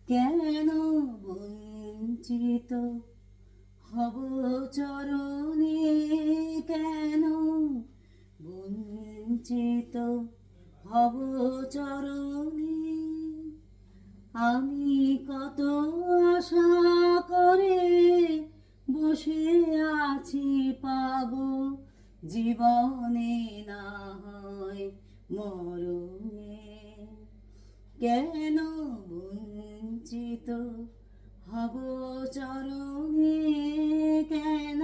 কেন বঞ্চিত হব চরণে, কেন বঞ্চিত হব চরণে। আমি কত আশা করে বসে আছি, পাবো জীবনে না হয় মরণে। কেন বঞ্চিত হব চরণে, কেন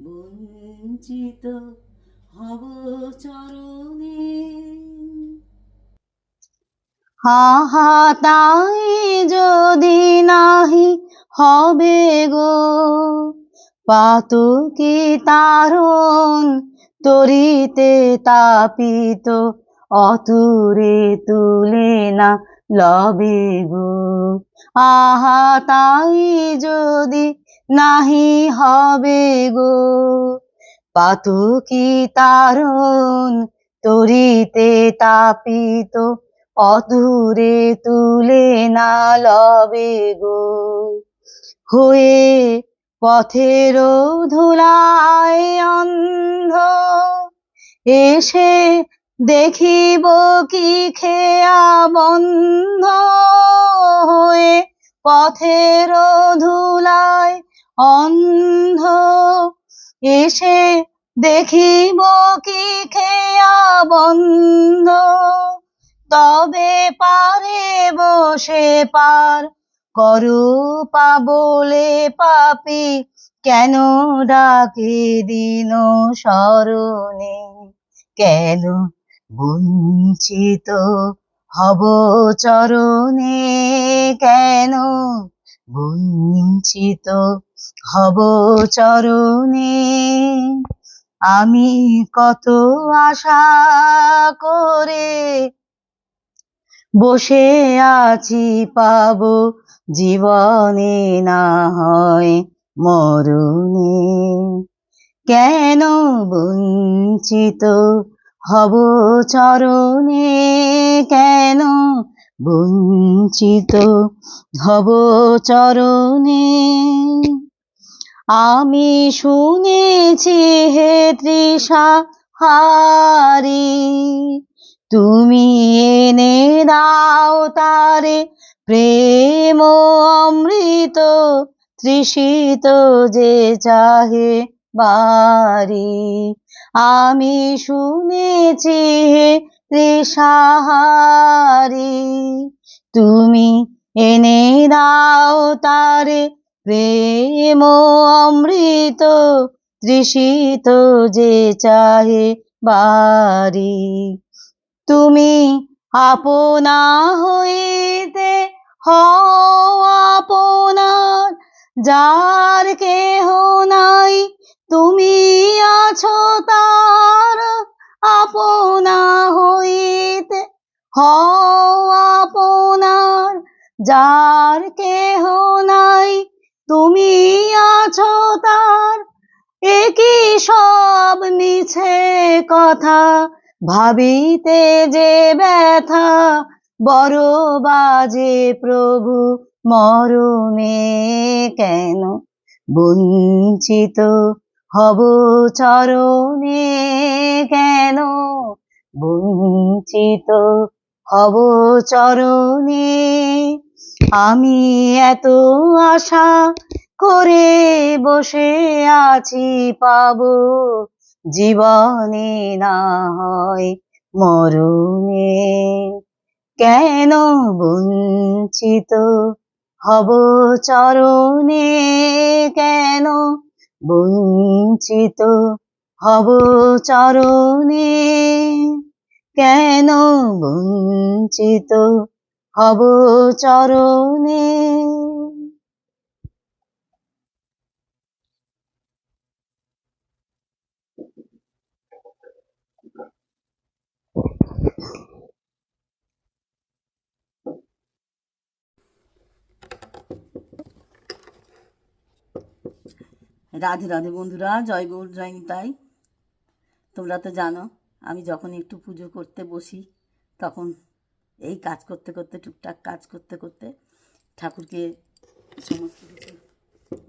বঞ্চিত হব চরণে। হাহাতাই যদি নাহি হবে গো, পাতকি তারণ তরিতে তাপিত, অতুরে তুলে না লবে গো। আহা তাই যদি নাহি হবে গো, পাতকি তারণ তরিতে তাপিত, অধুরে তুলে না লবে গো। হয়ে পথের ধুলায় অন্ধ এসে দেখিব কি খেয়া বন্ধ। হয়ে পথের ধুলায় অন্ধ এসে দেখিব কি খেয়া বন্ধ। তবে পারে বসে পার করো পাবলে পাপী, কেন ডাকে দিন স্মরণে। কেন বঞ্চিত হব চরণে, কেন বঞ্চিত হব চরণে। আমি কত আশা করে বসে আছি, পাবো জীবনে না হয় মরণে। কেন বঞ্চিত হব চরণে, কেন বঞ্চিত হব চরণে। আমি শুনেছি হে তৃষা হারি, তুমি এনে দাও তারে প্রেম অমৃত, তৃষিত যে চাহে বারি। আমি শুনেছি হে তৃষাহারি, তুমি এনে দাও তারে প্রেম অমৃত, তৃষিত যে চাহে বারি। তুমি আপনা হইতে হও আপনার, যার কেহ নাই তুমি আছো তার। আপনা হইতে হও আপনার, যার কেহ নাই তুমি আছো তার। একই সব মিছে কথা ভাবিতে যে ব্যথা, বড় বাজে প্রভু মরমে। কেন বঞ্চিত হব চরণে, কেন বঞ্চিত হব চরণে। আমি এত আশা করে বসে আছি, পাবো জীবনে না হয় মরণে। কেন বঞ্চিত হব চরণে, কেন বঞ্চিত হব চরণে। কেন বঞ্চিত হব চরণে। রাধে রাধে বন্ধুরা, জয় গৌর জয় নিতাই। তোমরা তো জানো আমি যখন একটু পুজো করতে বসি, তখন এই কাজ করতে করতে, টুকটাক কাজ করতে করতে ঠাকুরকে সমস্ত কিছু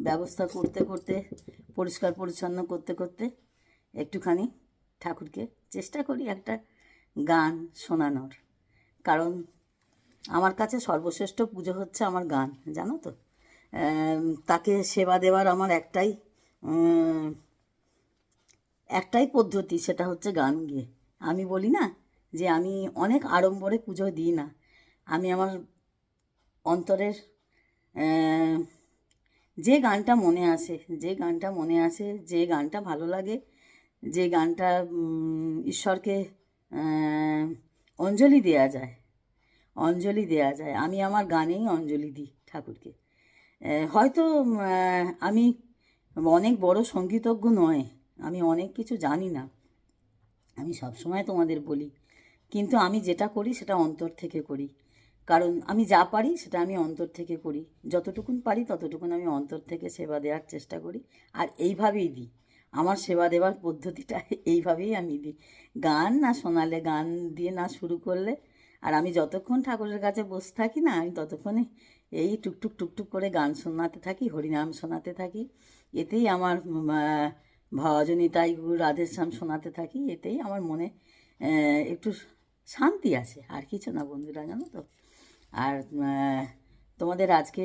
ব্যবস্থা করতে করতে, পরিষ্কার পরিচ্ছন্ন করতে করতে একটুখানি ঠাকুরকে চেষ্টা করি একটা গান শোনানোর। কারণ আমার কাছে সর্বশ্রেষ্ঠ পুজো হচ্ছে আমার গান, জানো তো। তাকে সেবা দেওয়ার আমার একটাই পদ্ধতি, সেটা হচ্ছে গান গেয়ে। আমি বলি না যে আমি অনেক আড়ম্বরে পুজো দিই না, আমি আমার অন্তরের যে গানটা মনে আসে, যে গানটা ভালো লাগে, যে গানটা ঈশ্বরকে অঞ্জলি দেয়া যায়, আমি আমার গানেই অঞ্জলি দিই ঠাকুরকে। হয়তো আমি অনেক বড় সঙ্গীতজ্ঞ নয়, আমি অনেক কিছু জানি না, আমি সবসময় তোমাদের বলি, কিন্তু আমি যেটা করি সেটা অন্তর থেকে করি। কারণ আমি যা পারি সেটা আমি অন্তর থেকে করি, যতটুকুন পারি ততটুকুন আমি অন্তর থেকে সেবা দেওয়ার চেষ্টা করি। আর এইভাবেই দিই, আমার সেবা দেওয়ার পদ্ধতিটা এইভাবেই আমি দিই। গান না শোনালে, গান দিয়ে না শুরু করলে, আর আমি যতক্ষণ ঠাকুরের কাছে বসে থাকি না, আমি ততক্ষণে এই টুকটুক টুকটুক করে গান শোনাতে থাকি, হরিনাম শোনাতে থাকি, এতেই আমার ভজনিতাই গুরু রাধেশ্যাম শোনাতে থাকি, এতেই আমার মনে একটু শান্তি আসে, আর কিছু না বন্ধুরা, জানো তো। আর তোমাদের আজকে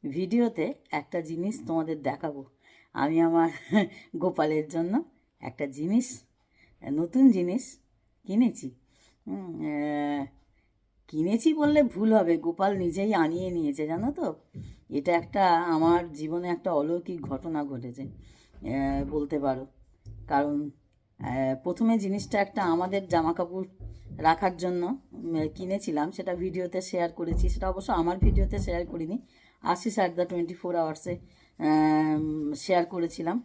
ভিডিওতে একটা জিনিস তোমাদের দেখাবো। আমি আমার গোপালের জন্য একটা জিনিস, নতুন জিনিস কিনেছি। কিনেছি বললে ভুল হবে, গোপাল নিজেই আনিয়ে নিয়েছে, জানো তো। এটা একটা আমার জীবনে একটা অলৌকিক ঘটনা ঘটেছে বলতে পারো। কারণ প্রথমে জিনিসটা একটা আমাদের জামা কাপড় রাখার জন্য কিনেছিলাম, সেটা ভিডিওতে শেয়ার করেছি, সেটা অবশ্য আমার ভিডিওতে শেয়ার করিনি, আশিস অ্যাট দ্য 24 আওয়ার্সে শেয়ার করেছিলাম।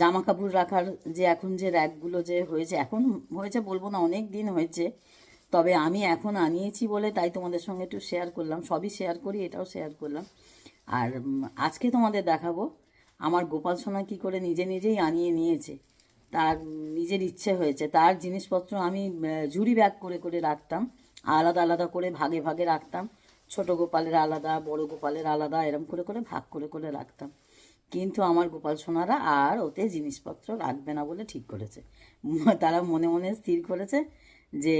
জামা কাপড় রাখার যে এখন যে র্যাকগুলো যে হয়েছে, এখন হয়েছে বলবো না, অনেক দিন হয়েছে, তবে আমি এখন আনিয়েছি বলে তাই তোমাদের সঙ্গে একটু শেয়ার করলাম, সবই শেয়ার করি, এটাও শেয়ার করলাম। আর আজকে তোমাদের দেখাবো আমার গোপাল সোনা কী করে নিজে নিজেই আনিয়ে নিয়েছে, তার নিজের ইচ্ছে হয়েছে। তার জিনিসপত্র আমি ঝুড়ি ব্যাগ করে করে রাখতাম, আলাদা আলাদা করে ভাগে ভাগে রাখতাম, ছোট গোপালের আলাদা, বড় গোপালের আলাদা, এরম করে করে ভাগ করে করে রাখতাম। কিন্তু আমার গোপাল সোনারা আর ওতে জিনিসপত্র রাখবে না বলে ঠিক করেছে। তারা মনে মনে স্থির করেছে যে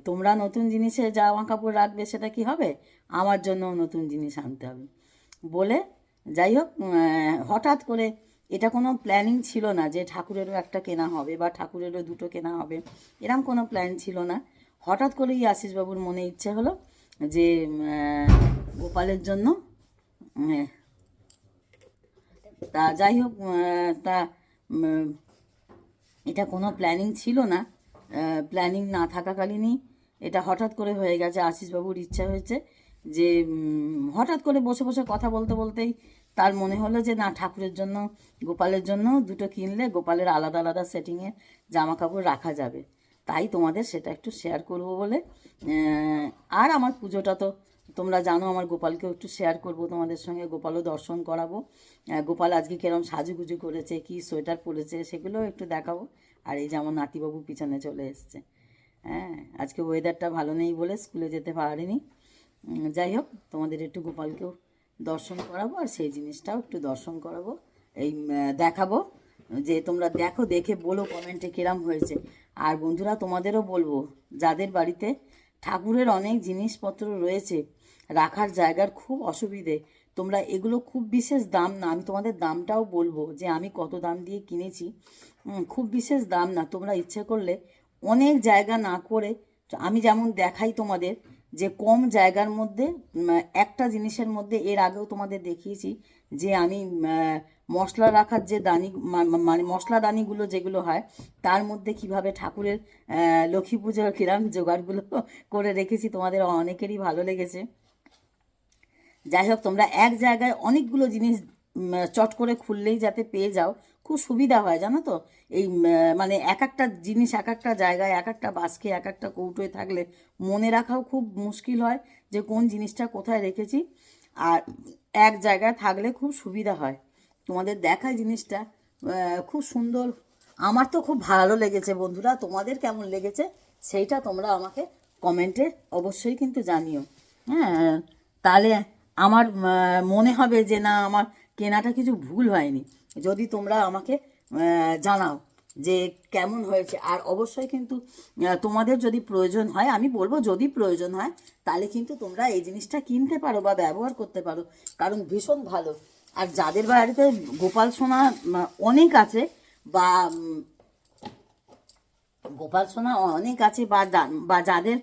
তোমরা নতুন জিনিসে জামা কাপড় রাখবে, সেটা কি হবে, আমার জন্য নতুন জিনিস আনতে হবে বলে। যাই হোক, হঠাৎ করে, এটা কোনো প্ল্যানিং ছিল না যে ঠাকুরেরও একটা কেনা হবে বা ঠাকুরেরও দুটো কেনা হবে, এরম কোনো প্ল্যান ছিল না। হঠাৎ করেই আশিসবাবুর মনে ইচ্ছে হলো যে গোপালের জন্য, তা যাই হোক, তা এটা কোনো প্ল্যানিং ছিল না, প্ল্যানিং না থাকাকালীনই এটা হঠাৎ করে হয়ে গেছে। আশিসবাবুর ইচ্ছা হয়েছে যে হঠাৎ করে বসে বসে কথা বলতে বলতেই তার মনে হলো যে না, ঠাকুরের জন্য, গোপালের জন্য দুটো কিনলে গোপালের আলাদা আলাদা সেটিংয়ে জামা কাপড় রাখা যাবে। তাই তোমাদের সেটা একটু শেয়ার করব বলে, আর আমার পুজোটা তো তোমরা জানো, আমার গোপালকেও একটু শেয়ার করব তোমাদের সঙ্গে, গোপালও দর্শন করাবো। গোপাল আজকে কিরম সাজুগুজু করেছে, কি সোয়েটার পরেছে, সেগুলোও একটু দেখাবো। আর এই যে আমার নাতিবাবু পিছনে চলে এসছে। হ্যাঁ, আজকে ওয়েদারটা ভালো নেই বলে স্কুলে যেতে পারিনি। যাই হোক, তোমাদের একটু গোপালকেও দর্শন করাবো, আর সেই জিনিসটাও একটু দর্শন করাবো, এই দেখাবো, যে তোমরা দেখো, দেখে বলো কমেন্টে কিরম হয়েছে। আর বন্ধুরা, তোমাদেরও বলবো, যাদের বাড়িতে ঠাকুরের অনেক জিনিসপত্র রয়েছে, রাখার জায়গার খুব অসুবিধে, তোমরা এগুলো খুব বিশেষ দাম না, আমি তোমাদের দামটাও বলবো যে আমি কত দাম দিয়ে কিনেছি, খুব বিশেষ দাম না। তোমরা ইচ্ছে করলে অনেক জায়গা না করে, আমি যেমন দেখাই তোমাদের যে কম জায়গার মধ্যে একটা জিনিসের মধ্যে, এর আগেও তোমাদের দেখিয়েছি যে আমি মশলা রাখার যে দানি, মানে মশলাদানিগুলো যেগুলো হয়, তার মধ্যে কিভাবে ঠাকুরের লক্ষ্মী পুজোর কিরম জোগাড়গুলো করে রেখেছি, তোমাদের অনেকেরই ভালো লেগেছে। যাই হোক, তোমরা এক জায়গায় অনেকগুলো জিনিস চট করে খুললেই যাতে পেয়ে যাও, খুব সুবিধা হয়, জানো তো। এই মানে এক একটা জিনিস এক একটা জায়গায়, এক একটা বাস্কে, এক একটা কৌটোয় থাকলে মনে রাখাও খুব মুশকিল হয় যে কোন জিনিসটা কোথায় রেখেছি। আর এক জায়গায় থাকলে খুব সুবিধা হয়। তোমাদের দেখায় জিনিসটা খুব সুন্দর, আমার তো খুব ভালো লেগেছে বন্ধুরা। তোমাদের কেমন লেগেছে সেইটা তোমরা আমাকে কমেন্টে অবশ্যই কিন্তু জানিও। হ্যাঁ, তাহলে আমার মনে হবে যে না, আমার কেনাটা কিছু ভুল হয়নি। যদি তোমরা আমাকে জানাও যে কেমন হয়েছে। আর অবশ্যই কিন্তু তোমাদের যদি প্রয়োজন হয়, আমি বলবো যদি প্রয়োজন হয় তাহলে কিন্তু তোমরা এই জিনিসটা কিনতে পারো বা ব্যবহার করতে পারো, কারণ ভীষণ ভালো। আর যাদের বাড়িতে গোপাল সোনা অনেক আছে বা গোপাল সোনা অনেক আছে বা যাদের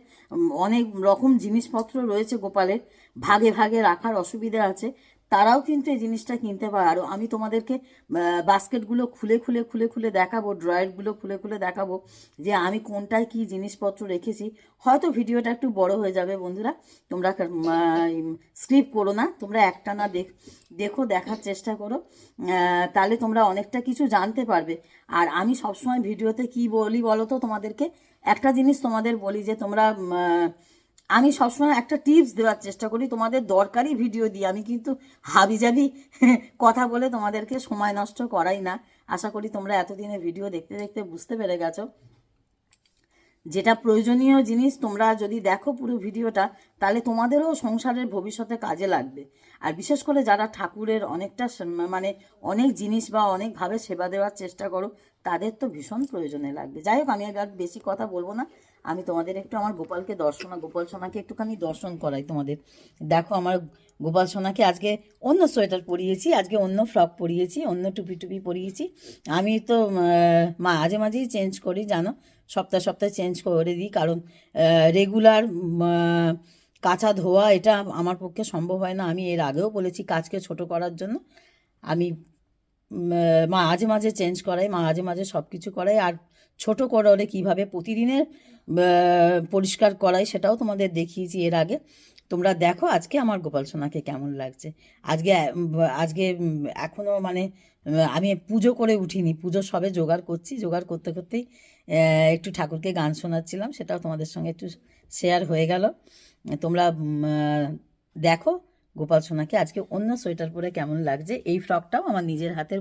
অনেক রকম জিনিসপত্র রয়েছে গোপালের, ভাগে ভাগে রাখার অসুবিধা আছে, তারাও কিন্তু এই জিনিসটা কিনতে পারে। আর আমি তোমাদেরকে বাস্কেটগুলো খুলে খুলে খুলে খুলে দেখাবো, ড্রয়ারগুলো খুলে খুলে দেখাবো যে আমি কোনটায় কি জিনিসপত্র রেখেছি। হয়তো ভিডিওটা একটু বড় হয়ে যাবে বন্ধুরা, তোমরা স্কিপ করো না, তোমরা একটানা দেখো, দেখার চেষ্টা করো, তাহলে তোমরা অনেকটা কিছু জানতে পারবে। আর আমি সবসময় ভিডিওতে কি বলি বলো তো তোমাদেরকে, একটা জিনিস তোমাদের বলি যে তোমরা আমি সবসময় একটা টিপস দেওয়ার চেষ্টা করি, তোমাদের দরকারি ভিডিও দিই। আমি কিন্তু হাবিজাবি কথা বলে তোমাদেরকে সময় নষ্ট করাই না। আশা করি তোমরা এতদিনে ভিডিও দেখতে দেখতে বুঝতে পেরে গেছো। যেটা প্রয়োজনীয় জিনিস তোমরা যদি দেখো পুরো ভিডিওটা, তাহলে তোমাদেরও সংসারের ভবিষ্যতে কাজে লাগবে। আর বিশেষ করে যারা ঠাকুরের অনেকটা মানে অনেক জিনিস বা অনেকভাবে সেবা দেওয়ার চেষ্টা করো, তাদের তো ভীষণ প্রয়োজনে লাগবে। যাই হোক, আমি আর বেশি কথা বলবো না, আমি তোমাদের একটু আমার গোপাল সোনাকে একটুখানি দর্শন করাই তোমাদের। দেখো আমার গোপাল সোনাকে আজকে অন্য সোয়েটার পরিয়েছি, আজকে অন্য ফ্রক পরিয়েছি, অন্য টুপি টুপি পরিয়েছি। আমি তো মাঝে মাঝেই চেঞ্জ করি জানো, সপ্তাহে সপ্তাহে চেঞ্জ করে দিই, কারণ রেগুলার কাচা ধোয়া এটা আমার পক্ষে সম্ভব হয় না। আমি এর আগেও বলেছি কাজকে ছোট করার জন্য আমি মাঝে মাঝে চেঞ্জ করাই, মাঝে মাঝে সব কিছু করাই। আর ছোট করে কীভাবে প্রতিদিনের পরিষ্কার করাই সেটাও তোমাদের দেখিয়েছি এর আগে। তোমরা দেখো আজকে আমার গোপাল সোনাকে কেমন লাগছে। আজকে আজকে এখনও মানে আমি পুজো করে উঠিনি, পুজো সবে জোগাড় করছি, জোগাড় করতে করতেই একটু ঠাকুরকে গান শোনাচ্ছিলাম, সেটাও তোমাদের সঙ্গে একটু শেয়ার হয়ে গেল। তোমরা দেখো গোপাল সোনাকে আজকে অন্য সোয়েটার পরে কেমন লাগছে। এই ফ্রকটাও আমার নিজের হাতের,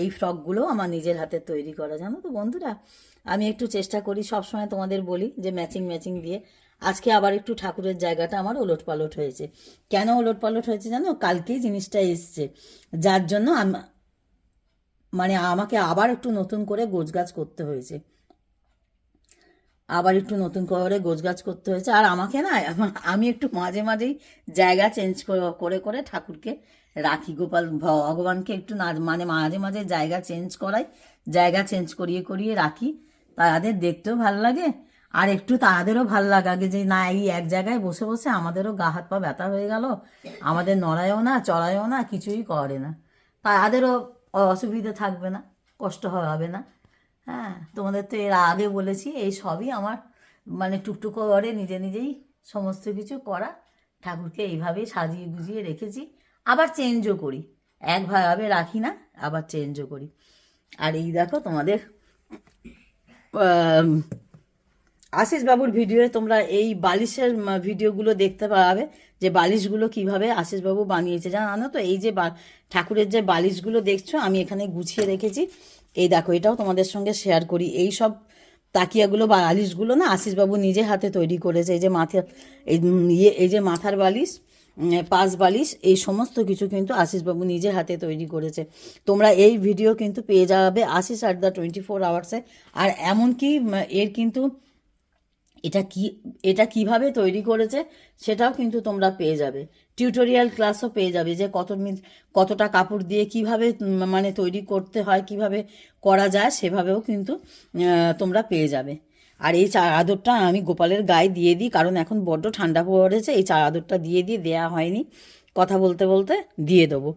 এই ফ্রকগুলো আমার নিজের হাতের তৈরি করা, জানো তো বন্ধুরা। আমি একটু চেষ্টা করি সবসময়, তোমাদের বলি যে ম্যাচিং ম্যাচিং দিয়ে। আজকে আবার একটু ঠাকুরের জায়গাটা আমার ওলট পালট হয়েছে। কেন ওলট পালট হয়েছে জানো? কালকেই জিনিসটা এসছে, যার জন্য মানে আমাকে আবার একটু নতুন করে গোছগাছ করতে হয়েছে, আবার একটু নতুন করে গোছগাছ করতে হয়েছে। আর আমাকে না, আমি একটু মাঝে মাঝেই জায়গা চেঞ্জ করে করে ঠাকুরকে রাখি, গোপাল ভগবানকে একটু না মানে মাঝে মাঝে জায়গা চেঞ্জ করাই, জায়গা চেঞ্জ করিয়ে করিয়ে রাখি। তাদের দেখতেও ভাল লাগে, আর একটু তাদেরও ভাল লাগে যে না, এই এক জায়গায় বসে বসে আমাদেরও গা হাত পা ব্যথা হয়ে গেল, আমাদের নড়ায়ও না চড়ায়ও না, কিছুই করে না, তাদেরও অসুবিধা থাকবে না, কষ্ট হবে না। হ্যাঁ, তোমাদের তো এর আগে বলেছি, এই সবই আমার মানে টুকটুক করে নিজে নিজেই সমস্ত কিছু করা। ঠাকুরকে এইভাবেই সাজিয়ে গুজিয়ে রেখেছি, আবার চেঞ্জও করি, একভাবে রাখি না, আবার চেঞ্জও করি। আর এই দেখো তোমাদের আশিস বাবুর ভিডিওয়ে তোমরা এই বালিশের ভিডিওগুলো দেখতে পাবে, যে বালিশগুলো কিভাবে আশিস বাবু বানিয়েছে জানো তো। এই যে ঠাকুরের যে বালিশগুলো দেখছো আমি এখানে গুছিয়ে রেখেছি, এই দেখো, এটাও তোমাদের সঙ্গে শেয়ার করি। এই সব তাকিয়াগুলো বা বালিশগুলো না আশিস বাবু নিজে হাতে তৈরি করেছে। এই যে মাথা, এই যে মাথার বালিশ, পাশ বালিশ, এই সমস্ত কিছু কিন্তু আশিস বাবু নিজে হাতে তৈরি করেছে। তোমরা এই ভিডিও কিন্তু পেয়ে যাবে আশিস at the 24 আওয়ার্সে। আর এমনকি এর কিন্তু এটা কিভাবে তৈরি করেছে সেটাও কিন্তু তোমরা পেয়ে যাবে, টিউটোরিয়াল ক্লাসও পেয়ে যাবে, যে কতটা কাপড় দিয়ে কিভাবে মানে তৈরি করতে হয়, কিভাবে করা যায় সেভাবেও কিন্তু তোমরা পেয়ে যাবে। আর এই চাদরটা আমি গোপালের গায়ে দিয়ে দিই, কারণ এখন বড্ড ঠান্ডা পড়েছে, এই চাদরটা দিয়ে দেওয়া হয়নি, কথা বলতে বলতে দিয়ে দেবো।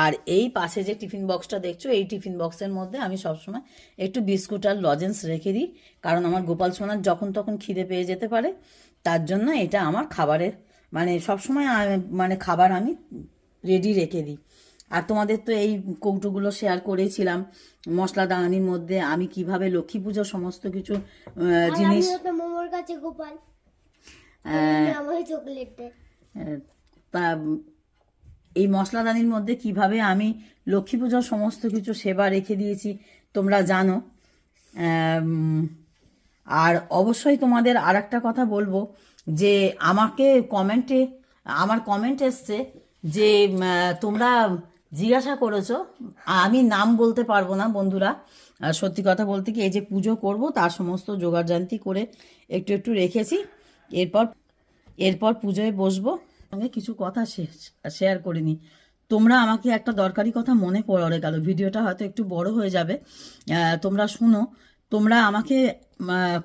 আর এই পাশে যে টিফিন বক্সটা দেখছো, এই টিফিন বক্সের মধ্যে আমি সবসময় একটু বিস্কুট আর লজেন্স রেখে দিই, কারণ আমার গোপাল সোনার যখন তখন খিদে পেয়ে যেতে পারে, তার জন্য এটা আমার খাবারের মানে সবসময় মানে খাবার আমি রেডি রেখে দিই। আর তোমাদের তো এই কৌটোগুলো শেয়ার করেছিলাম, মশলা দানানির মধ্যে আমি কিভাবে লক্ষ্মী পুজোর সমস্ত কিছু জিনিস, মোমোর কাছে গোপাল আমার চকলেট এই মশলাদানির মধ্যে কিভাবে আমি লক্ষ্মী পুজোর সমস্ত কিছু সেবা রেখে দিয়েছি তোমরা জানো। আর অবশ্যই তোমাদের আর একটা কথা বলবো, যে আমাকে কমেন্টে আমার কমেন্ট এসছে যে তোমরা জিজ্ঞাসা করেছো, আমি নাম বলতে পারবো না বন্ধুরা। সত্যি কথা বলতে কি, এই যে পুজো করব তার সমস্ত জোগাড়জান্তি করে একটু একটু রেখেছি। এরপর এরপর পুজোয় বসবো। সঙ্গে কিছু কথা শেয়ার করিনি। তোমরা আমাকে একটা দরকারি কথা মনে পড়ে গেল, ভিডিওটা হয়তো একটু বড় হয়ে যাবে, তোমরা শুনো। তোমরা আমাকে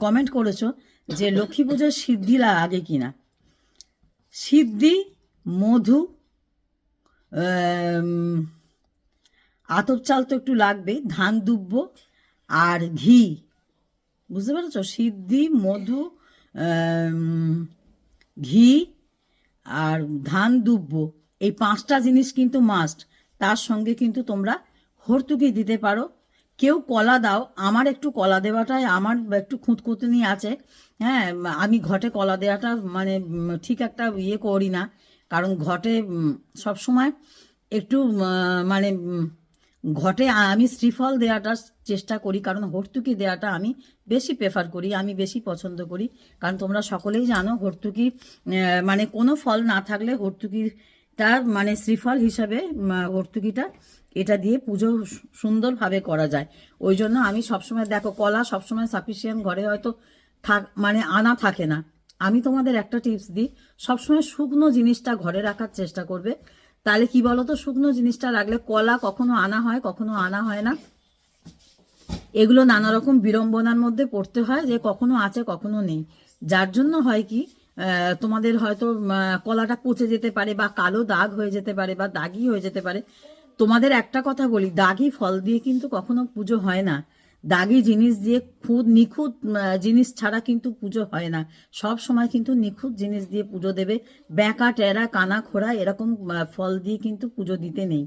কমেন্ট করেছো যে লক্ষ্মী পুজোর সিদ্ধি লাগে কিনা। সিদ্ধি, মধু, আতপ চাল তো একটু লাগবেই, ধান দুব্ব আর ঘি, বুঝতে পেরেছো? সিদ্ধি, মধু, ঘি আর ধান দুব্ব, এই 5টা জিনিস কিন্তু মাস্ট। তার সঙ্গে কিন্তু তোমরা হর্তুকি দিতে পারো, কেউ কলা দাও। আমার একটু কলা দেওয়াটাই আমার একটু খুঁতখুঁতনি আছে। হ্যাঁ, আমি ঘটে কলা দেওয়াটা মানে ঠিক একটা ইয়ে করি না, কারণ ঘটে সবসময় একটু মানে ঘটে আমি শ্রীফল দেওয়াটা চেষ্টা করি, কারণ হর্তুকি দেওয়াটা আমি বেশি প্রেফার করি, আমি বেশি পছন্দ করি। কারণ তোমরা সকলেই জানো হর্তুকি মানে কোনো ফল না থাকলে হর্তুকিটা মানে শ্রীফল হিসাবে হর্তুকিটা এটা দিয়ে পুজো সুন্দরভাবে করা যায়। ওই জন্য আমি সবসময়, দেখো কলা সবসময় সাফিসিয়েন্ট ঘরে হয়তো মানে আনা থাকে না। আমি তোমাদের একটা টিপস দিই, সবসময় শুকনো জিনিসটা ঘরে রাখার চেষ্টা করবে। তাহলে কি বলতো, শুকনো জিনিসটা রাখলে কলা কখনো আনা হয়, কখনো আনা হয় না। এগুলো নানা রকম বিড়ম্বনার মধ্যে পড়তে হয়, যে কখনো আছে কখনো নেই। যার জন্য হয় কি, তোমাদের হয়তো কলাটা পচে যেতে পারে, বা কালো দাগ হয়ে যেতে পারে, বা দাগি হয়ে যেতে পারে। তোমাদের একটা কথা বলি, দাগি ফল দিয়ে কিন্তু কখনো পুজো হয় না। দাগি জিনিস দিয়ে নিখুঁত জিনিস ছাড়া কিন্তু পুজো হয় না। সব সময় কিন্তু নিখুঁত জিনিস দিয়ে পুজো দেবে। ব্যাকা টেরা কানা খোড়া এরকম ফল দিয়ে কিন্তু পুজো দিতে নেই।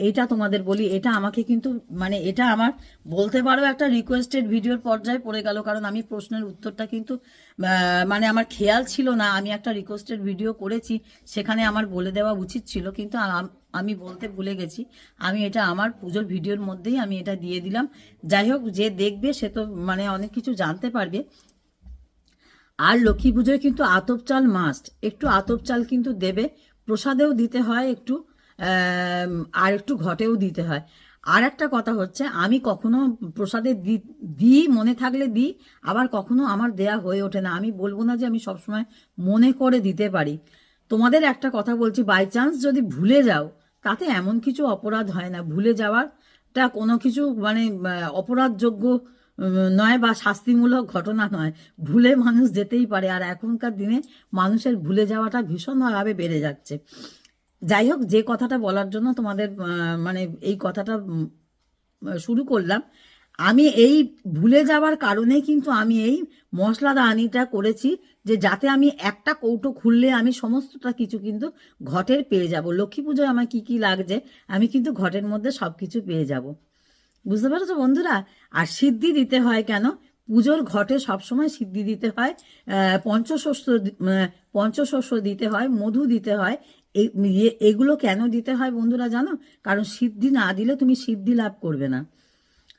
এইটা তোমাদের বলি, এটা আমাকে কিন্তু মানে এটা আমার বলতে পারো একটা রিকোয়েস্টেড ভিডিওর পর্যায়ে পড়ে গেল, কারণ আমি প্রশ্নের উত্তরটা কিন্তু মানে আমার খেয়াল ছিল না। আমি একটা রিকোয়েস্টেড ভিডিও করেছি, সেখানে আমার বলে দেওয়া উচিত ছিল, কিন্তু আমি বলতে ভুলে গেছি। আমি এটা আমার পুজোর ভিডিওর মধ্যেই আমি এটা দিয়ে দিলাম। যাই হোক, যে দেখবে সে তো মানে অনেক কিছু জানতে পারবে। আর লক্ষ্মী পুজোয় কিন্তু আতপ চাল মাস্ট, একটু আতপ চাল কিন্তু দেবে। প্রসাদেও দিতে হয় একটু, আর একটু ঘটেও দিতে হয়। আর একটা কথা হচ্ছে, আমি কখনো প্রসাদে দিই মনে থাকলে দিই, আবার কখনো আমার দেয়া হয়ে ওঠে না। আমি বলবো না যে আমি সবসময় মনে করে দিতে পারি। তোমাদের একটা কথা বলছি, বাই চান্স যদি ভুলে যাও, তাতে এমন কিছু অপরাধ হয় না। ভুলে যাওয়ারটা কোনো কিছু মানে অপরাধযোগ্য নয়, বা শাস্তিমূলক ঘটনা নয়। ভুলে মানুষ যেতেই পারে, আর এখনকার দিনে মানুষের ভুলে যাওয়াটা ভীষণভাবে বেড়ে যাচ্ছে। যাই হোক, যে কথাটা বলার জন্য তোমাদের মানে এই কথাটা শুরু করলাম, আমি এই ভুলে যাওয়ার কারণে কিন্তু আমি এই মশলাদানিটা করেছি, যে যাতে আমি একটা কৌটো খুললে আমি সমস্তটা কিছু কিন্তু ঘটের পেয়ে যাব। লক্ষ্মী পুজোয় আমার কি কি লাগছে আমি কিন্তু ঘটের মধ্যে সব কিছু পেয়ে যাব। বুঝতে পেরেছো বন্ধুরা? আর সিদ্ধি দিতে হয় কেন? পুজোর ঘটে সবসময় সিদ্ধি দিতে হয়, পঞ্চশস্য দিতে হয়, মধু দিতে হয়। এগুলো কেন দিতে হয় বন্ধুরা জানো? কারণ সিদ্ধি না দিলে তুমি সিদ্ধি লাভ করবে না।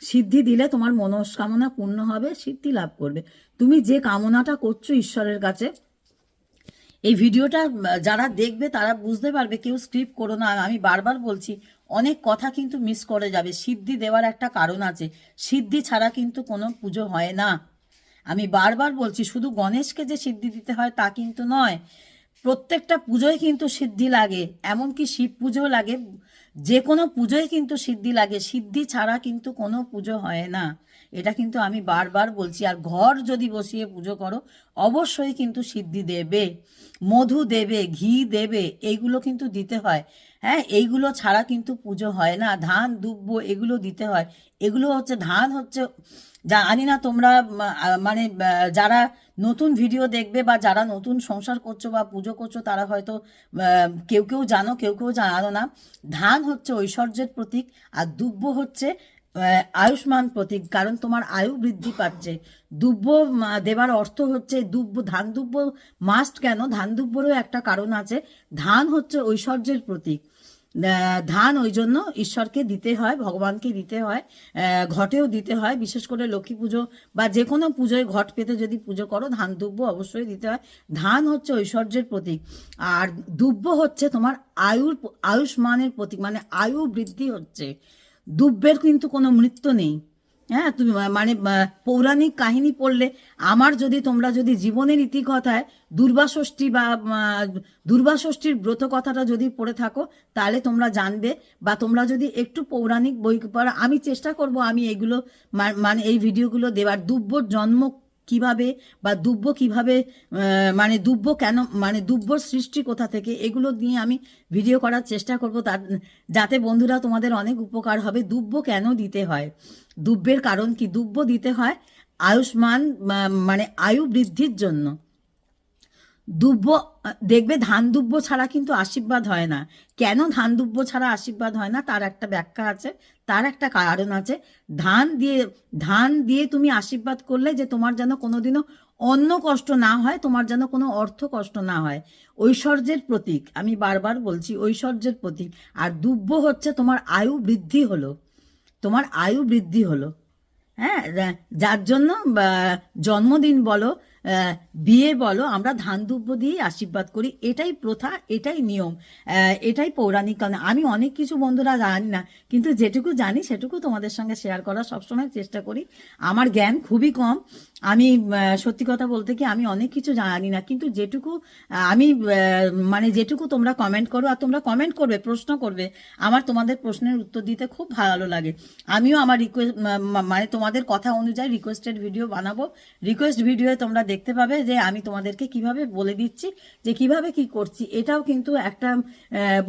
সিদ্ধি দিলে তোমার মনস্কামনা পূর্ণ হবে, সিদ্ধি লাভ করবে। তুমি যে কামনাটা করছো ঈশ্বরের কাছে, এই ভিডিওটা যারা দেখবে তারা বুঝতে পারবে। কেউ স্ক্রিপ্ট করো না, আমি বারবার বলছি, অনেক কথা কিন্তু মিস করে যাবে। সিদ্ধি দেওয়ার একটা কারণ আছে, সিদ্ধি ছাড়া কিন্তু কোনো পুজো হয় না। আমি বারবার বলছি, শুধু গণেশকে যে সিদ্ধি দিতে হয় তা কিন্তু নয়, প্রত্যেকটা পুজোয় কিন্তু সিদ্ধি লাগে, এমনকি শিব পুজো লাগে। যে কোনো পুজোয় কিন্তু সিদ্ধি লাগে, সিদ্ধি ছাড়া কিন্তু কোনো পুজো হয় না। এটা কিন্তু আমি বারবার বলছি। আর ঘর যদি বসিয়ে পুজো করো, অবশ্যই কিন্তু সিদ্ধি দেবে, মধু দেবে, ঘি দেবে, এইগুলো কিন্তু দিতে হয়। হ্যাঁ, এইগুলো ছাড়া কিন্তু পুজো হয় না। ধান দুব্ব এগুলো দিতে হয়। এগুলো হচ্ছে, ধান হচ্ছে, জানি না তোমরা মানে যারা নতুন ভিডিও দেখবে, বা যারা নতুন সংসার করছো বা পুজো করছো, তারা হয়তো কেউ কেউ জানো, কেউ কেউ জানো না। ধান হচ্ছে ঐশ্বর্যের প্রতীক, আর দুব্ব হচ্ছে আয়ুষ্মান প্রতীক, কারণ তোমার আয়ু বৃদ্ধি পাচ্ছে। দুব্ব দেবার অর্থ হচ্ছে, ধান দুব্ব মাস্ট কেন? ধান দুব্বরও একটা কারণ আছে। ধান হচ্ছে ঐশ্বর্যের প্রতীক। ধান ওই জন্য ঈশ্বরকে দিতে হয়, ভগবানকে দিতে হয়, ঘটেও দিতে হয়। বিশেষ করে লক্ষ্মী পুজো বা যে কোনো পুজোয় ঘট পেতে যদি পুজো করো ধান দুব্য অবশ্যই দিতে হয়। ধান হচ্ছে ঐশ্বর্যের প্রতীক, আর দুব্য হচ্ছে তোমার আয়ুষ্মানের প্রতীক, মানে আয়ু বৃদ্ধি হচ্ছে। দুব্যের কিন্তু কোনো মৃত্যু নেই। হ্যাঁ, তুমি মানে পৌরাণিক কাহিনী পড়লে, আমার যদি তোমরা যদি জীবনের ইতিকথায় দুর্বাষষ্ঠী বা দুর্বাষষ্ঠীর ব্রত কথাটা যদি পড়ে থাকো তাহলে তোমরা জানবে, বা তোমরা যদি একটু পৌরাণিক বই পড়া, আমি চেষ্টা করব আমি এইগুলো মানে এই ভিডিওগুলো দেওয়ার। দুব্বর জন্ম কিভাবে বা দুব্য কিভাবে, মানে দুব্য কেন, মানে দুব্বর সৃষ্টি কোথা থেকে, এগুলো নিয়ে আমি ভিডিও করার চেষ্টা করব, তার যাতে বন্ধুরা তোমাদের অনেক উপকার হবে। দুব্য কেন দিতে হয়, দুব্যের কারণ কি? দুব্য দিতে হয় আয়ুষ্মান, মানে আয়ু বৃদ্ধির জন্য। দুব্য, দেখবে ধান দুব্য ছাড়া কিন্তু আশীর্বাদ হয় না। কেন ধান দুব্য ছাড়া আশীর্বাদ হয় না তার একটা ব্যাখ্যা আছে, তার একটা কারণ আছে। ধান দিয়ে তুমি আশীর্বাদ করলে যে তোমার যেন কোনোদিনও অন্ন কষ্ট না হয়, তোমার যেন কোনো অর্থ কষ্ট না হয়। ঐশ্বর্যের প্রতীক, আমি বারবার বলছি ঐশ্বর্যের প্রতীক। আর দুব্য হচ্ছে তোমার আয়ু বৃদ্ধি হলো, তোমার আয়ু বৃদ্ধি হলো। হ্যাঁ, যার জন্য জন্মদিন বলো, বিয়ে বলো, আমরা ধান দুব্য দিয়েই আশীর্বাদ করি। এটাই প্রথা, এটাই নিয়ম, এটাই পৌরাণিক কারণ। আমি অনেক কিছু বন্ধুরা জানি না, কিন্তু যেটুকু জানি সেটুকু তোমাদের সঙ্গে শেয়ার করার সবসময় চেষ্টা করি। আমার জ্ঞান খুবই কম, আমি সত্যি কথা বলতে কি আমি অনেক কিছু জানি না, কিন্তু যেটুকু আমি মানে যেটুকু তোমরা কমেন্ট করো, আর তোমরা কমেন্ট করবে, প্রশ্ন করবে, আমার তোমাদের প্রশ্নের উত্তর দিতে খুব ভালো লাগে। আমিও আমার রিকোয়েস্ট, মানে তোমাদের কথা অনুযায়ী রিকোয়েস্টেড ভিডিও বানাবো। রিকোয়েস্ট ভিডিওয়ে তোমরা দেখতে পাবে যে আমি তোমাদেরকে কিভাবে বলে দিচ্ছি যে কিভাবে কি করছি। এটাও কিন্তু একটা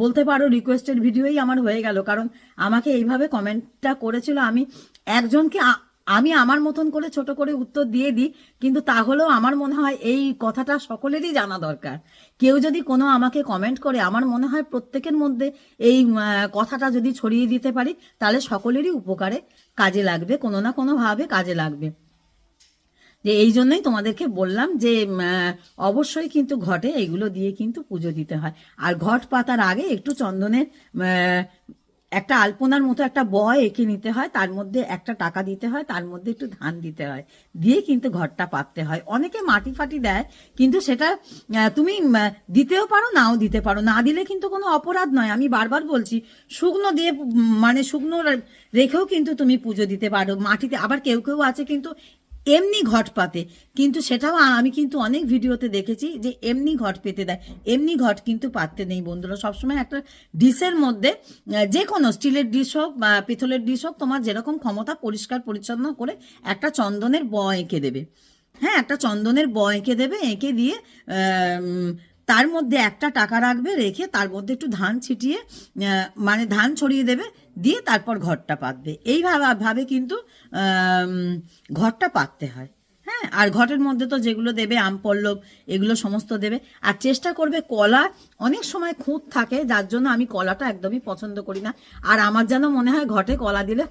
বলতে পারো রিকোয়েস্টেড ভিডিওই আমার হয়ে গেল, কারণ আমাকে এইভাবে কমেন্টটা করেছিল। আমি একজনকে আমি আমার মতন করে ছোট করে উত্তর দিয়ে দিই, কিন্তু তাহলেও আমার মনে হয় এই কথাটা সকলেরই জানা দরকার। কেউ যদি কোনো আমাকে কমেন্ট করে, আমার মনে হয় প্রত্যেকের মধ্যে এই কথাটা যদি ছড়িয়ে দিতে পারি তাহলে সকলেরই উপকারে কাজে লাগবে, কোনো না কোনোভাবে কাজে লাগবে। যে এই জন্যই তোমাদেরকে বললাম যে অবশ্যই কিন্তু ঘটে এগুলো দিয়ে কিন্তু পুজো দিতে হয়। আর ঘট পাতার আগে একটু চন্দনের একটা আলপনার মতো একটা বয় এঁকে নিতে হয়, তার মধ্যে একটা টাকা দিতে হয়, তার মধ্যে একটু ধান দিতে হয়, দিয়ে কিন্তু ঘরটা পাততে হয়। অনেকে মাটি ফাটি দেয়, কিন্তু সেটা তুমি দিতেও পারো, নাও দিতে পারো। না দিলে কিন্তু কোনো অপরাধ নয়, আমি বারবার বলছি। শুকনো দিয়ে, মানে শুকনো রেখেও কিন্তু তুমি পুজো দিতে পারো মাটিতে। আবার কেউ কেউ আছে কিন্তু এমনি ঘট পাতে, কিন্তু সেটাও আমি কিন্তু অনেক ভিডিওতে দেখেছি যে এমনি ঘট পেতে দেয়। এমনি ঘট কিন্তু পাততে নেই বন্ধুরা। সবসময় একটা ডিশের মধ্যে, যে কোনো স্টিলের ডিশ হোক বা পিতলের ডিশ হোক, তোমার যেরকম ক্ষমতা, পরিষ্কার পরিচ্ছন্ন করে একটা চন্দনের ব এঁকে দেবে। হ্যাঁ, একটা চন্দনের ব এঁকে দেবে, এঁকে দিয়ে তার মধ্যে একটা টাকা রাখবে, রেখে তার মধ্যে একটু ধান ছিটিয়ে, মানে ধান ছড়িয়ে দেবে, দিয়ে তারপর ঘরটা পাতবে। এইভাবে কিন্তু ঘরটা পাততে হয়। হ্যাঁ, আর ঘটের মধ্যে তো যেগুলো দেবে, আম পল্লব, এগুলো সমস্ত দেবে। আর চেষ্টা করবে, কলা অনেক সময় খুঁত থাকে, যার জন্য আমি কলাটা একদমই পছন্দ করি না। আর আমার যেন মনে হয় ঘটে কলা দিলে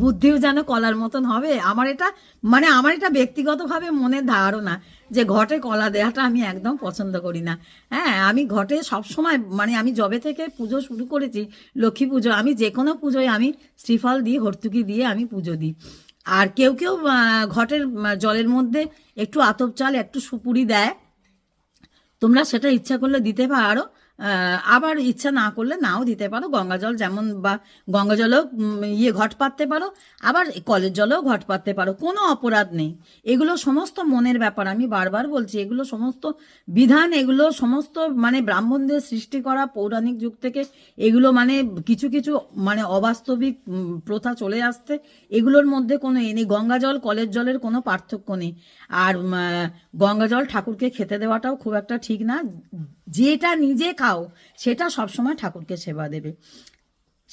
বুদ্ধিও যেন কলার মতন হবে। আমার এটা ব্যক্তিগতভাবে মনের ধারণা যে ঘটে কলা দেওয়াটা আমি একদম পছন্দ করি না। হ্যাঁ, আমি ঘটে সবসময়, মানে আমি যবে থেকে পুজো শুরু করেছি, লক্ষ্মী পুজো, আমি যে কোনো পুজোয় আমি শ্রীফল দিই, হর্তুকি দিয়ে আমি পুজো দিই। আর কেউ কেউ ঘটের জলের মধ্যে একটু আতপ চাল, একটু সুপুরি দেয়, তোমরা সেটা ইচ্ছা করলে দিতে পারো, আবার ইচ্ছা না করলে নাও দিতে পারো। গঙ্গা জল যেমন, বা গঙ্গা জলেও ঘট পাততে পারো, আবার কলের জলেও ঘট পাততে পারো, কোনো অপরাধ নেই। এগুলো সমস্ত মনের ব্যাপার, আমি বারবার বলছি। এগুলো সমস্ত বিধান, এগুলো সমস্ত মানে ব্রাহ্মণদের সৃষ্টি করা পৌরাণিক যুগ থেকে। এগুলো মানে কিছু কিছু মানে অবাস্তবিক প্রথা চলে আসতে, এগুলোর মধ্যে কোনো নেই। গঙ্গা জল কলের জলের কোনো পার্থক্য নেই। আর গঙ্গা জল ঠাকুরকে খেতে দেওয়াটাও খুব একটা ঠিক না। যেটা নিজে খাও সেটা সবসময় ঠাকুরকে সেবা দেবে,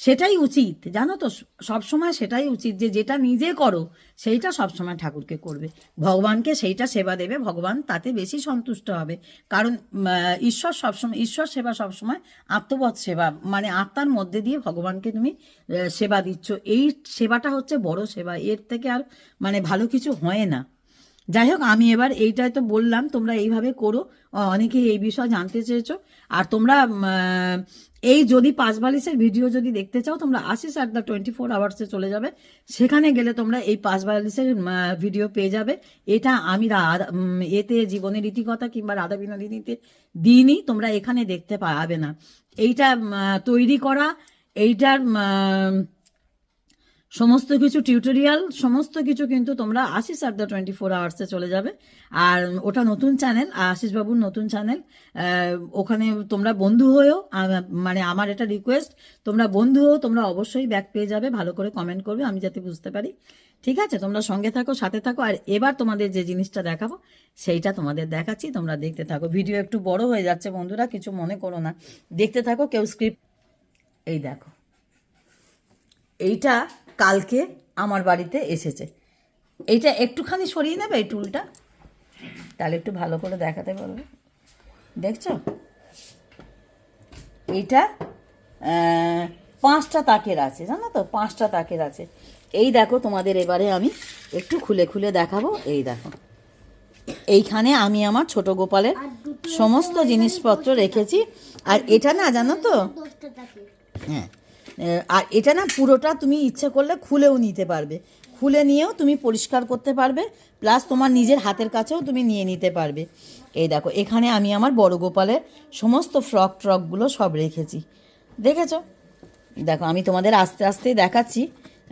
সেটাই উচিত, জানো তো। সবসময় সেটাই উচিত যে যেটা নিজে করো সেইটা সবসময় ঠাকুরকে করবে, ভগবানকে সেইটা সেবা দেবে, ভগবান তাতে বেশি সন্তুষ্ট হবে। কারণ ঈশ্বর সেবা সবসময় আত্মবৎ সেবা, মানে আত্মার মধ্যে দিয়ে ভগবানকে তুমি সেবা দিচ্ছ। এই সেবাটা হচ্ছে বড় সেবা, এর থেকে আর মানে ভালো কিছু হয় না। যাই হোক, আমি এবার এইটাই তো বললাম, তোমরা এইভাবে করো। অনেকেই এই বিষয়ে জানতে চেয়েছো। আর তোমরা এই যদি 5 বালিশের ভিডিও যদি দেখতে চাও, তোমরা Ashish@the24hours চলে যাবে। সেখানে গেলে তোমরা এই 5 বালিশের ভিডিও পেয়ে যাবে। এটা আমি এতে জীবনের রীতিকথা কিংবা রাধা বিনোদিনীতে দিইনি, তোমরা এখানে দেখতে পাবে না। এইটা তৈরি করা, এইটার সমস্ত কিছু টিউটোরিয়াল, সমস্ত কিছু কিন্তু তোমরা Ashish@the24hours চলে যাবে। আর ওটা নতুন চ্যানেল, আশিসবাবুর নতুন চ্যানেল, ওখানে তোমরা বন্ধু হয়েও, মানে আমার এটা রিকোয়েস্ট, তোমরা বন্ধু হও, তোমরা অবশ্যই ব্যাক পেয়ে যাবে। ভালো করে কমেন্ট করবে, আমি যাতে বুঝতে পারি। ঠিক আছে, তোমরা সঙ্গে থাকো, সাথে থাকো। আর এবার তোমাদের যে জিনিসটা দেখাবো সেইটা তোমাদের দেখাচ্ছি, তোমরা দেখতে থাকো। ভিডিও একটু বড় হয়ে যাচ্ছে বন্ধুরা, কিছু মনে করো না, দেখতে থাকো, কেউ স্ক্রিপ্ট। এই দেখো, এইটা কালকে আমার বাড়িতে এসেছে। এইটা একটুখানি সরিয়ে নেবে এই টুলটা, তাহলে একটু ভালো করে দেখাতে পারবে। দেখছো, এইটা 5টা তাকের আছে, জানো তো, 5টা তাকের আছে। এই দেখো, তোমাদের এবারে আমি একটু খুলে খুলে দেখাবো। এই দেখো, এইখানে আমি আমার ছোট গোপালের সমস্ত জিনিসপত্র রেখেছি। আর এটা না, জানো তো, 10টা থাকে। হ্যাঁ, আর এটা না পুরোটা তুমি ইচ্ছে করলে খুলেও নিতে পারবে, খুলে নিয়েও তুমি পরিষ্কার করতে পারবে, প্লাস তোমার নিজের হাতের কাছেও তুমি নিয়ে নিতে পারবে। এই দেখো, এখানে আমি আমার বড় গোপালের সমস্ত ফ্রক ট্রকগুলো সব রেখেছি, দেখেছো? দেখো, আমি তোমাদের আস্তে আস্তে দেখাচ্ছি।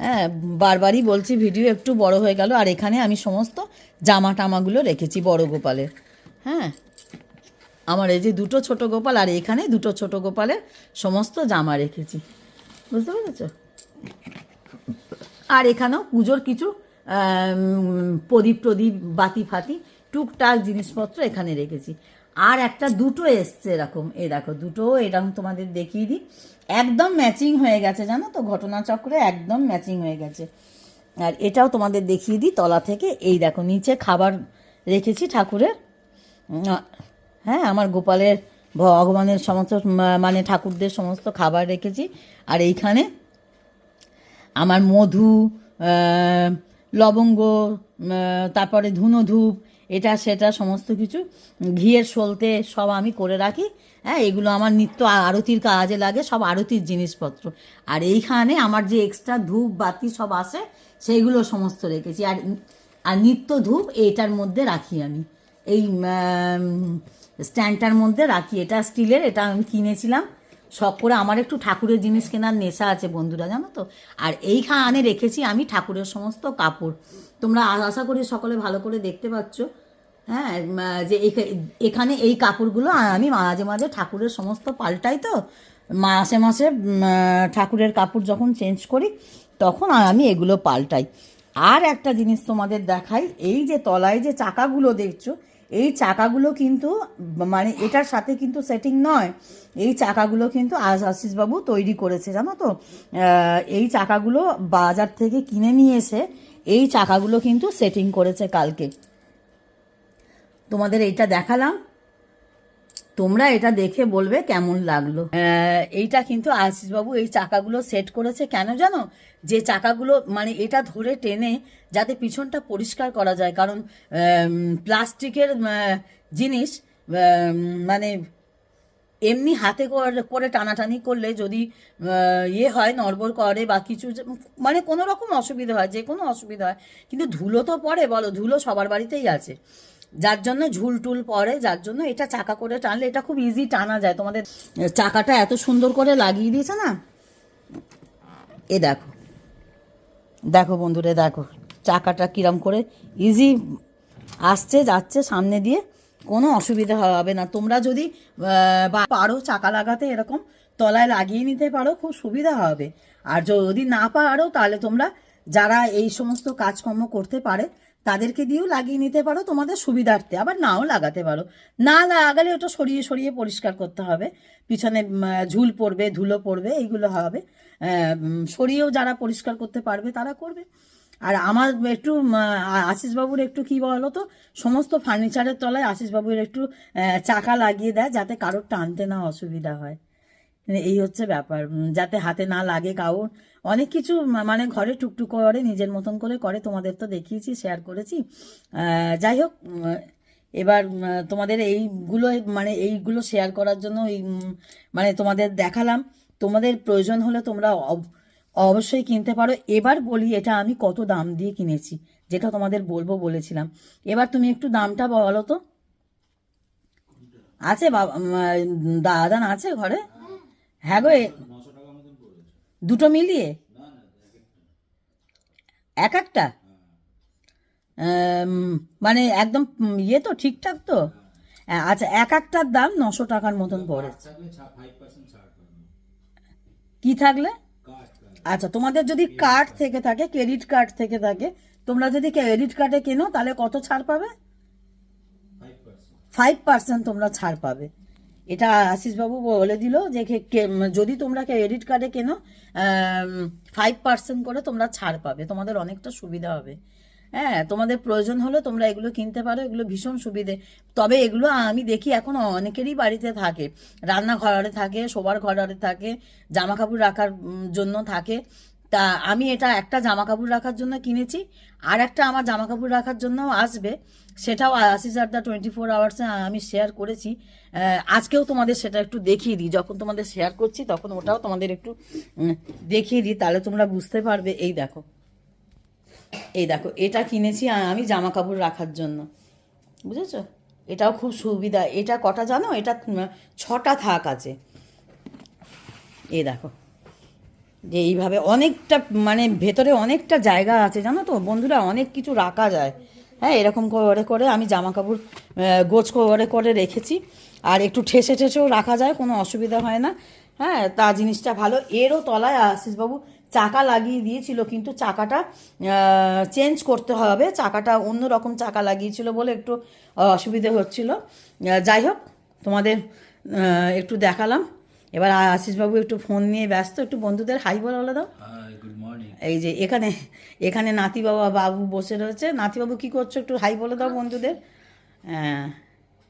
হ্যাঁ, বারবারই বলছি ভিডিও একটু বড় হয়ে গেল। আর এখানে আমি সমস্ত জামা টামাগুলো রেখেছি বড় গোপালের। হ্যাঁ, আমার এই যে 2টো ছোট গোপাল, আর এখানে 2টো ছোট গোপালের সমস্ত জামা রেখেছি, বুঝতে পেরেছ? আর এখানেও পুজোর কিছু প্রদীপ টদীপ, বাতি ফাতি, টুকটাক জিনিসপত্র এখানে রেখেছি। আর একটা 2টো এসছে এরকম, এই দেখো, 2টো এরকম তোমাদের দেখিয়ে দিই। একদম ম্যাচিং হয়ে গেছে, জানো তো, ঘটনাচক্রে একদম ম্যাচিং হয়ে গেছে। আর এটাও তোমাদের দেখিয়ে দিই তলা থেকে। এই দেখো, নিচে খাবার রেখেছি ঠাকুরের। হ্যাঁ, আমার গোপালের, ভগবানের সমস্ত, মানে ঠাকুরদের সমস্ত খাবার রেখেছি। আর এইখানে আমার মধু, লবঙ্গ, তারপরে ধুনো ধূপ, এটা সেটা সমস্ত কিছু, ঘিয়ের সলতে সব আমি করে রাখি। হ্যাঁ, এগুলো আমার নিত্য আরতির কাজে লাগে, সব আরতির জিনিসপত্র। আর এইখানে আমার যে এক্সট্রা ধূপ বাতি সব আসে, সেইগুলো সমস্ত রেখেছি। আর আর নিত্য ধূপ এটার মধ্যে রাখি আমি, এই স্ট্যান্ডটার মধ্যে রাখি। এটা স্টিলের, এটা আমি কিনেছিলাম শখ করে। আমার একটু ঠাকুরের জিনিস কেনার নেশা আছে বন্ধুরা, জানো তো। আর এইখানে রেখেছি আমি ঠাকুরের সমস্ত কাপড়। তোমরা আশা করি সকলে ভালো করে দেখতে পাচ্ছ। হ্যাঁ, যে এখানে এই কাপড়গুলো আমি মাঝে মাঝে ঠাকুরের সমস্ত পাল্টাই, তো মাসে মাসে ঠাকুরের কাপড় যখন চেঞ্জ করি তখন আমি এগুলো পাল্টাই। আর একটা জিনিস তোমাদের দেখাই, এই যে তলায় যে চাকাগুলো দেখছো, এই চাকাগুলো কিন্তু, মানে এটার সাথে কিন্তু সেটিং নয়। এই চাকাগুলো কিন্তু আশিসবাবু তৈরি করেছে, জানো তো। এই চাকাগুলো বাজার থেকে কিনে নিয়ে এসে এই চাকাগুলো কিন্তু সেটিং করেছে কালকে। তোমাদের এইটা দেখালাম, তোমরা এটা দেখে বলবে কেমন লাগলো। এইটা কিন্তু আশিসবাবু এই চাকাগুলো সেট করেছে কেন জানো? যে চাকাগুলো, মানে এটা ধরে টেনে যাতে পিছনটা পরিষ্কার করা যায়। কারণ প্লাস্টিকের জিনিস, মানে এমনি হাতে করে টানাটানি করলে যদি ইয়ে হয়, নড়বড় করে বা কিছু, মানে কোনো রকম অসুবিধা হয়, যে কোনো অসুবিধা হয়। কিন্তু ধুলো তো পড়ে, বলো, ধুলো সবার বাড়িতেই আছে, যার জন্য ঝুল টুল পড়ে, যার জন্য এটা চাকা করে টানলে এটা খুব ইজি টানা যায়। তোমাদের চাকাটা এত সুন্দর করে লাগিয়ে দিয়েছে না, এ দেখো, দেখো বন্ধুরা, দেখো চাকাটা কিরম করে ইজি আসছে যাচ্ছে সামনে দিয়ে, কোনো অসুবিধা হবে না। তোমরা যদি পারো চাকা লাগাতে, এরকম তলায় লাগিয়ে নিতে পারো, খুব সুবিধা হবে। আর যদি না পারো, তাহলে তোমরা যারা এই সমস্ত কাজকর্ম করতে পারে তাদেরকে দিয়েও লাগিয়ে নিতে পারো তোমাদের সুবিধার্থে। আবার নাও লাগাতে পারো, না লাগালে ওটা সরিয়ে সরিয়ে পরিষ্কার করতে হবে। পিছনে ঝুল পড়বে, ধুলো পড়বে, এইগুলো হবে। সরিয়েও যারা পরিষ্কার করতে পারবে তারা করবে। আর আমার একটু আশিসবাবুর একটু কি বলো তো, সমস্ত ফার্নিচারের তলায় আশিসবাবুর একটু চাকা লাগিয়ে দেয়, যাতে কারোর টানতে না অসুবিধা হয়। এই হচ্ছে ব্যাপার, যাতে হাতে না লাগে কারোর। অনেক কিছু মানে ঘরে টুকটুক করে নিজের মতন করে করে, তোমাদের তো দেখিয়েছি, শেয়ার করেছি। যাই হোক, এবার তোমাদের এইগুলো মানে এইগুলো শেয়ার করার জন্য মানে তোমাদের দেখালাম। তোমাদের প্রয়োজন হলে তোমরা অবশ্যই কিনতে পারো। এবার বলি এটা আমি কত দাম দিয়ে কিনেছি, যেটা তোমাদের বলবো বলেছিলাম। এবার তুমি একটু দামটা বলো তো। আছে বাবা, দাদান আছে ঘরে? হ্যাঁ গো, দুটো মিলিয়ে এক একটা মানে একদম ইয়ে তো ঠিকঠাক তো? আচ্ছা, এক একটার দাম 900 টাকার মতন পড়েছে। কি থাকলে? আচ্ছা, তোমাদের যদি কার্ড থেকে থাকে, ক্রেডিট কার্ড থেকে থাকে, তোমরা যদি ক্রেডিট কার্ডে কেনো তাহলে কত ছাড় পাবে? 5% তোমরা ছাড় পাবে। এটা আশিসবাবু বলে দিল যে যদি তোমরা ক্রেডিট কার্ডে কেনো 5% করে তোমরা ছাড় পাবে, তোমাদের অনেকটা সুবিধা হবে। হ্যাঁ, তোমাদের প্রয়োজন হলে তোমরা এগুলো কিনতে পারো, এগুলো ভীষণ সুবিধে। তবে এগুলো আমি দেখি এখন অনেকেরই বাড়িতে থাকে, রান্নাঘরে থাকে, শোবার ঘরে থাকে, জামা কাপড় রাখার জন্য থাকে। তা আমি এটা একটা জামা কাপড় রাখার জন্য কিনেছি, আর একটা আমার জামা কাপড় রাখার জন্য আসবে, সেটাও আশিস আড্ডা 24 আওয়ার্সে আমি শেয়ার করেছি। আজকেও তোমাদের সেটা একটু দেখিয়ে দিই, যখন তোমাদের শেয়ার করছি তখন ওটাও তোমাদের একটু দেখিয়ে দিই, তাহলে তোমরা বুঝতে পারবে। এই দেখো, এই দেখো, এটা কিনেছি আমি জামা কাপড় রাখার জন্য, বুঝেছো? এটাও খুব সুবিধা। এটা কটা জানো? এটা 6টা থাক আছে। এই দেখো, যে এইভাবে অনেকটা মানে ভেতরে অনেকটা জায়গা আছে, জানো তো বন্ধুরা, অনেক কিছু রাখা যায়। হ্যাঁ, এরকম করে করে আমি জামা কাপড় গোছ করে করে রেখেছি। আর একটু ঠেসে ঠেসেও রাখা যায়, কোনো অসুবিধা হয় না। হ্যাঁ, তা জিনিসটা ভালো। এরও তলায় আশিসবাবু চাকা লাগিয়ে দিয়েছিল, কিন্তু চাকাটা চেঞ্জ করতে হবে। চাকাটা অন্য রকম চাকা লাগিয়েছিল বলে একটু অসুবিধে হচ্ছিল। যাই হোক, তোমাদের একটু দেখালাম। এবার আশিসবাবু একটু ফোন নিয়ে ব্যস্ত, একটু বন্ধুদের হাই বলে দাও। Good morning. এই যে এখানে এখানে নাতি বাবু বসে রয়েছে। নাতিবাবু কি করছো? একটু হাই বলে দাও বন্ধুদের। হ্যাঁ,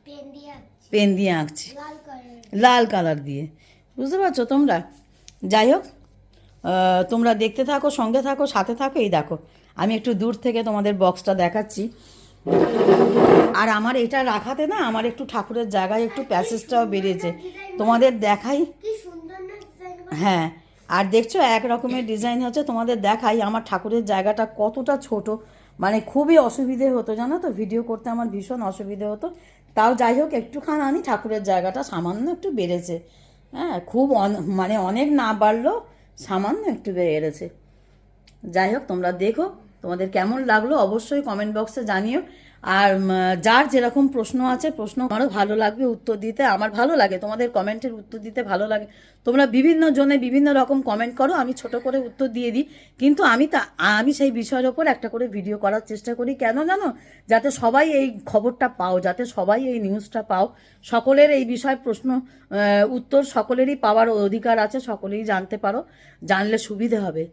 পেন দিয়ে আঁকছি, পেন দিয়ে আঁকছি, লাল কালার। লাল কালার দিয়ে। বুঝতে পারছো তোমরা? যাই হোক, তোমরা দেখতে থাকো, সঙ্গে থাকো, সাথে থাকো। এই দেখো, আমি একটু দূর থেকে তোমাদের বক্সটা দেখাচ্ছি। আর আমার এটা রাখাতে না, আমার একটু ঠাকুরের জায়গায় একটু প্যাসেজটাও বেরিয়েছে, তোমাদের দেখাই। কি সুন্দর না ডিজাইন। হ্যাঁ, আর দেখছো এক রকমের ডিজাইন হচ্ছে, তোমাদের দেখাই আমার ঠাকুরের জায়গাটা কতটা ছোট। মানে খুবই অসুবিধে হতো, জানো তো, ভিডিও করতে আমার ভীষণ অসুবিধে হতো। তাও যাই হোক, একটুখানি ঠাকুরের জায়গাটা সামান্য একটু বেড়েছে। হ্যাঁ, খুব মানে অনেক না বাড়লেও সামান্য একটু বেড়েছে। যাই হোক, তোমরা দেখো, তোমাদের কেমন লাগলো অবশ্যই কমেন্ট বক্সে জানিও। আর যার যেরকম প্রশ্ন আছে, প্রশ্ন আমারও ভালো লাগবে উত্তর দিতে। আমার ভালো লাগে তোমাদের কমেন্টের উত্তর দিতে, ভালো লাগে। তোমরা বিভিন্ন জনে বিভিন্ন রকম কমেন্ট করো, আমি ছোট করে উত্তর দিয়ে দিই। কিন্তু আমি সেই বিষয়ের ওপর একটা করে ভিডিও করার চেষ্টা করি। কেন জানো? যাতে সবাই এই খবরটা পাও, যাতে সবাই এই নিউজটা পাও। সকলের এই বিষয়ে প্রশ্ন উত্তর সকলেরই পাওয়ার অধিকার আছে, সকলেই জানতে পারো, জানলে সুবিধে হবে।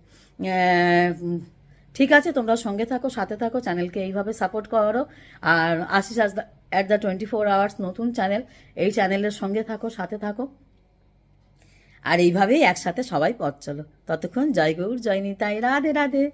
ঠিক আছে, তোমরা সঙ্গে থাকো, সাথে থাকো, চ্যানেলকে এইভাবে সাপোর্ট করো। আর আশিস অ্যাট দ্য 24 আওয়ার্স নতুন চ্যানেল, এই চ্যানেলের সঙ্গে থাকো, সাথে থাকো। আর এইভাবেই একসাথে সবাই পথ চলো। ততক্ষণ জয় গৌর, জয় নিতাই, রাধে রাধে।